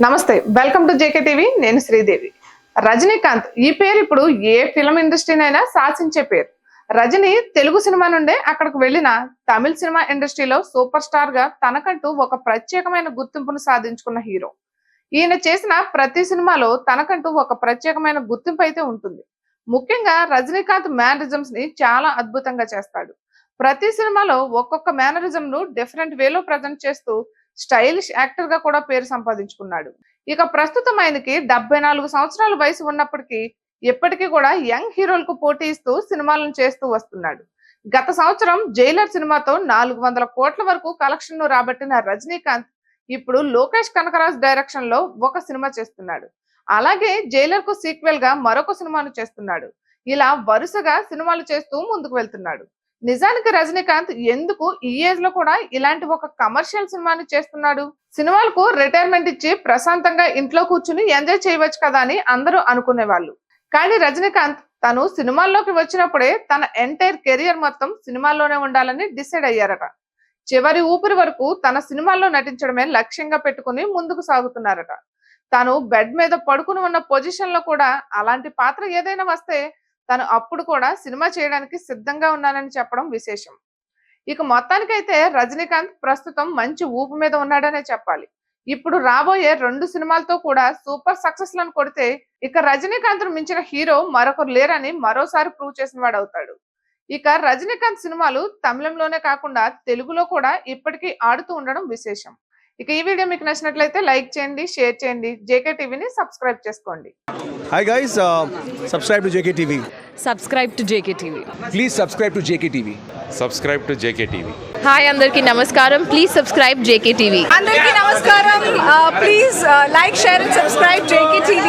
నమస్తే, welcome to JK TV. నేను శ్రీదేవి. రజనీకాంత్ ఈ పేరు ఇప్పుడు ఏ ఫిల్మ్ ఇండస్ట్రీనైనా శాసించే పేరు. రజనీ తెలుగు సినిమా నుండే అక్కడికి వెళ్ళిన తమిళ సినిమా ఇండస్ట్రీలో సూపర్ స్టార్ గా తనకంటూ ఒక ప్రత్యేకమైన గుర్తింపును సాధించుకున్న హీరో. ఈయన చేసిన ప్రతి సినిమాలో తనకంటూ ఒక ప్రత్యేకమైన గుర్తింపు అయితే ఉంటుంది. ముఖ్యంగా రజనీకాంత్ మేనరిజమ్స్ ని చాలా అద్భుతంగా చేస్తాడు. ప్రతి సినిమాలో ఒక్కొక్క మేనరిజం ను డిఫరెంట్ వేలో ప్రజెంట్ చేస్తూ స్టైలిష్ యాక్టర్ గా కూడా పేరు సంపాదించుకున్నాడు. ఇక ప్రస్తుతం ఆయనకి 74 సంవత్సరాల వయసు ఉన్నప్పటికీ ఇప్పటికీ కూడా యంగ్ హీరోలకు పోటీ ఇస్తూ సినిమాలను చేస్తూ వస్తున్నాడు. గత సంవత్సరం జైలర్ సినిమాతో 400 కోట్ల వరకు కలెక్షన్ ను రాబట్టిన రజనీకాంత్ ఇప్పుడు లోకేష్ కనకరాజ్ డైరెక్షన్ లో ఒక సినిమా చేస్తున్నాడు. అలాగే జైలర్ కు సీక్వెల్ గా మరొక సినిమాను చేస్తున్నాడు. ఇలా వరుసగా సినిమాలు చేస్తూ ముందుకు వెళ్తున్నాడు. నిజానికి రజనీకాంత్ ఎందుకు ఈ ఏజ్ లో కూడా ఇలాంటి ఒక కమర్షియల్ సినిమాని చేస్తున్నాడు? సినిమాలకు రిటైర్మెంట్ ఇచ్చి ప్రశాంతంగా ఇంట్లో కూర్చుని ఎంజాయ్ చేయవచ్చు కదా అని అందరూ అనుకునేవాళ్ళు. కానీ రజనీకాంత్ తను సినిమాల్లోకి వచ్చినప్పుడే తన ఎంటైర్ కెరియర్ మొత్తం సినిమాల్లోనే ఉండాలని డిసైడ్ అయ్యారట. చివరి ఊపిరి వరకు తన సినిమాల్లో నటించడమే లక్ష్యంగా పెట్టుకుని ముందుకు సాగుతున్నారట. తను బెడ్ మీద పడుకుని ఉన్న పొజిషన్ లో కూడా అలాంటి పాత్ర ఏదైనా వస్తే తను అప్పుడు కూడా సినిమా చేయడానికి సిద్ధంగా ఉన్నానని చెప్పడం విశేషం. ఇక మొత్తానికైతే రజనీకాంత్ ప్రస్తుతం మంచి ఊపు మీద ఉన్నాడనే చెప్పాలి. ఇప్పుడు రాబోయే 2 సినిమాలతో కూడా సూపర్ సక్సెస్ లను కొడితే ఇక రజనీకాంత్ మించిన హీరో మరొకరు లేరని మరోసారి ప్రూవ్ చేసిన వాడవుతాడు. ఇక రజనీకాంత్ సినిమాలు తమిళంలోనే కాకుండా తెలుగులో కూడా ఇప్పటికీ ఆడుతూ ఉండడం విశేషం. ఇక ఈ వీడియో మీకు నచ్చినట్లయితే లైక్ చేయండి, షేర్ చేయండి, జేకే టీవీని సబ్స్క్రైబ్ చేసుకోండి. Hi guys, subscribe to JKTV. Subscribe to JKTV. Please subscribe to JKTV. Subscribe to JKTV. Hi andarki namaskaram. Please subscribe JKTV. అందరికీ నమస్కారం. Please like, share and subscribe JKTV.